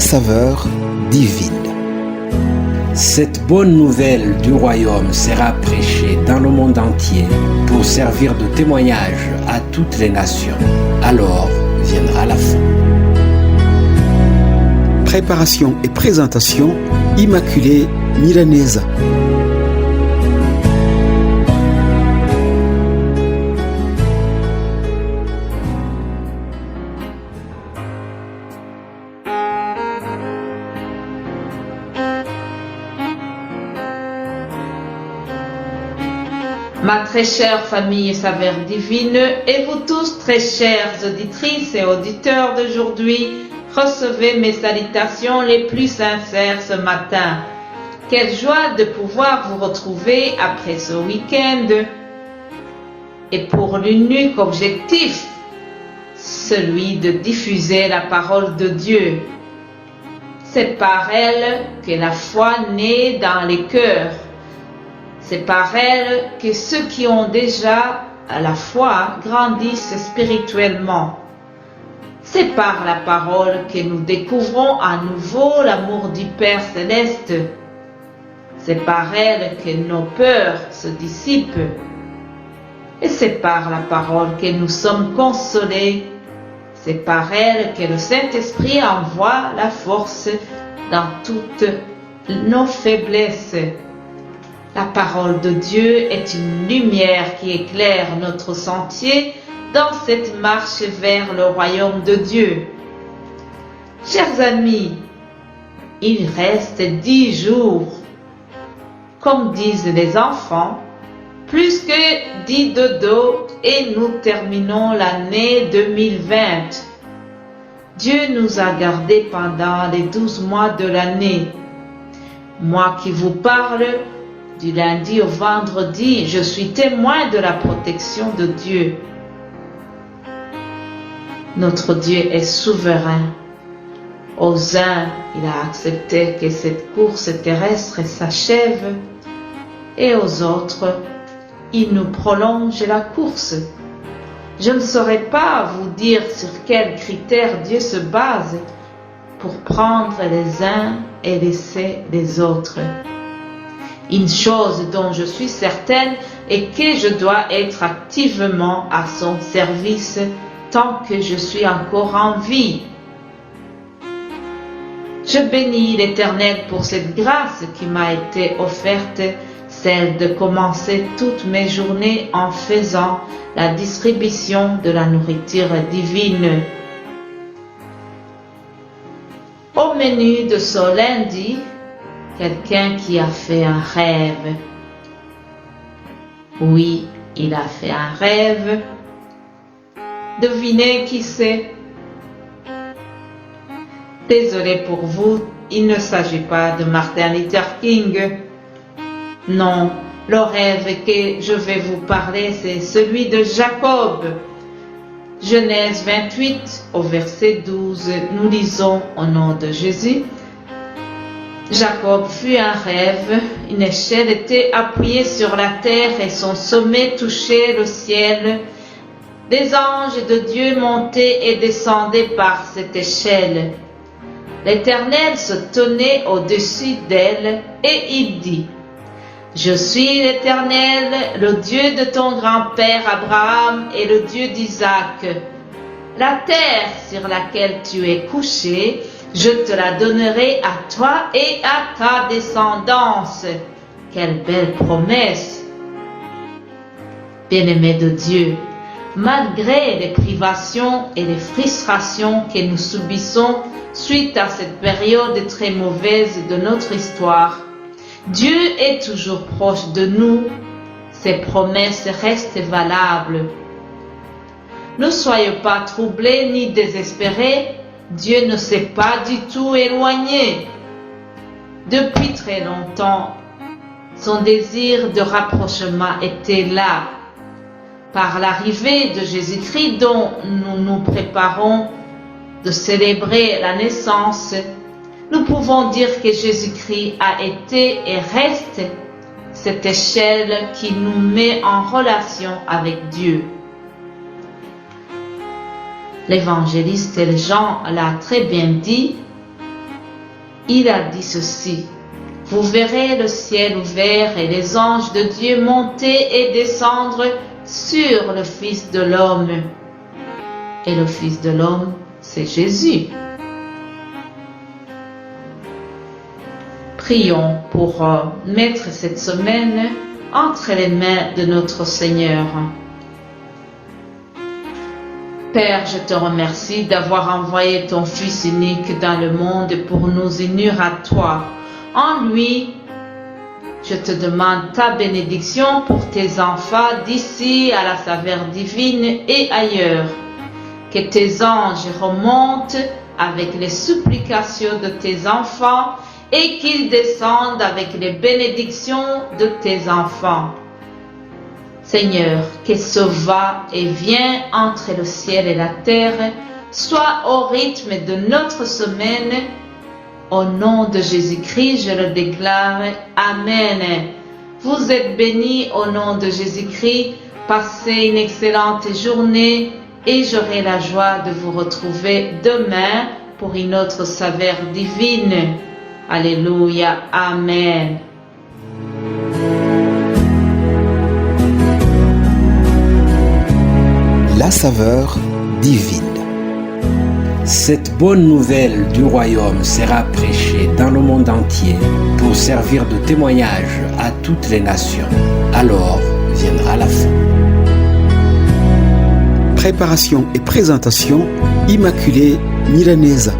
la saveur divine. Cette bonne nouvelle du royaume sera prêchée dans le monde entier pour servir de témoignage à toutes les nations. Alors viendra la fin. Préparation et présentation, Immaculée Milanesa. Ma très chère famille Saveur Divine, et vous tous très chères auditrices et auditeurs d'aujourd'hui, recevez mes salutations les plus sincères ce matin. Quelle joie de pouvoir vous retrouver après ce week-end et pour l'unique objectif, celui de diffuser la parole de Dieu. C'est par elle que la foi naît dans les cœurs. C'est par elle que ceux qui ont déjà la foi grandissent spirituellement. C'est par la parole que nous découvrons à nouveau l'amour du Père Céleste. C'est par elle que nos peurs se dissipent. Et c'est par la parole que nous sommes consolés. C'est par elle que le Saint-Esprit envoie la force dans toutes nos faiblesses. La parole de Dieu est une lumière qui éclaire notre sentier dans cette marche vers le royaume de Dieu. Chers amis, il reste 10 jours. Comme disent les enfants, plus que 10 dodo et nous terminons l'année 2020. Dieu nous a gardés pendant les 12 mois de l'année. Moi qui vous parle, du lundi au vendredi, je suis témoin de la protection de Dieu. Notre Dieu est souverain. Aux uns, il a accepté que cette course terrestre s'achève et aux autres, il nous prolonge la course. Je ne saurais pas vous dire sur quels critères Dieu se base pour prendre les uns et laisser les autres. Une chose dont je suis certaine est que je dois être activement à son service tant que je suis encore en vie. Je bénis l'Éternel pour cette grâce qui m'a été offerte, celle de commencer toutes mes journées en faisant la distribution de la nourriture divine. Au menu de ce lundi, quelqu'un qui a fait un rêve. Oui, il a fait un rêve. Devinez qui c'est? Désolé pour vous, il ne s'agit pas de Martin Luther King. Non, le rêve que je vais vous parler, c'est celui de Jacob. Genèse 28, au verset 12, nous lisons au nom de Jésus. Jacob fut un rêve, une échelle était appuyée sur la terre et son sommet touchait le ciel. Des anges de Dieu montaient et descendaient par cette échelle. L'Éternel se tenait au-dessus d'elle et il dit: Je suis l'Éternel, le Dieu de ton grand-père Abraham et le Dieu d'Isaac. La terre sur laquelle tu es couché, je te la donnerai à toi et à ta descendance. Quelle belle promesse! Bien-aimés de Dieu, malgré les privations et les frustrations que nous subissons suite à cette période très mauvaise de notre histoire, Dieu est toujours proche de nous. Ses promesses restent valables. Ne soyez pas troublés ni désespérés. Dieu ne s'est pas du tout éloigné. Depuis très longtemps, son désir de rapprochement était là. Par l'arrivée de Jésus-Christ dont nous nous préparons de célébrer la naissance, nous pouvons dire que Jésus-Christ a été et reste cette échelle qui nous met en relation avec Dieu. L'évangéliste Jean l'a très bien dit, il a dit ceci: vous verrez le ciel ouvert et les anges de Dieu monter et descendre sur le Fils de l'homme. Et le Fils de l'homme, c'est Jésus. Prions pour mettre cette semaine entre les mains de notre Seigneur. Père, je te remercie d'avoir envoyé ton Fils unique dans le monde pour nous unir à toi. En lui, je te demande ta bénédiction pour tes enfants d'ici à la saveur divine et ailleurs. Que tes anges remontent avec les supplications de tes enfants et qu'ils descendent avec les bénédictions de tes enfants. Seigneur, que ce va-et-vient entre le ciel et la terre soit au rythme de notre semaine. Au nom de Jésus-Christ, je le déclare. Amen. Vous êtes bénis au nom de Jésus-Christ. Passez une excellente journée et j'aurai la joie de vous retrouver demain pour une autre saveur divine. Alléluia. Amen. La saveur divine. Cette bonne nouvelle du royaume sera prêchée dans le monde entier pour servir de témoignage à toutes les nations. Alors viendra la fin. Préparation et présentation, Immaculée Milanesa.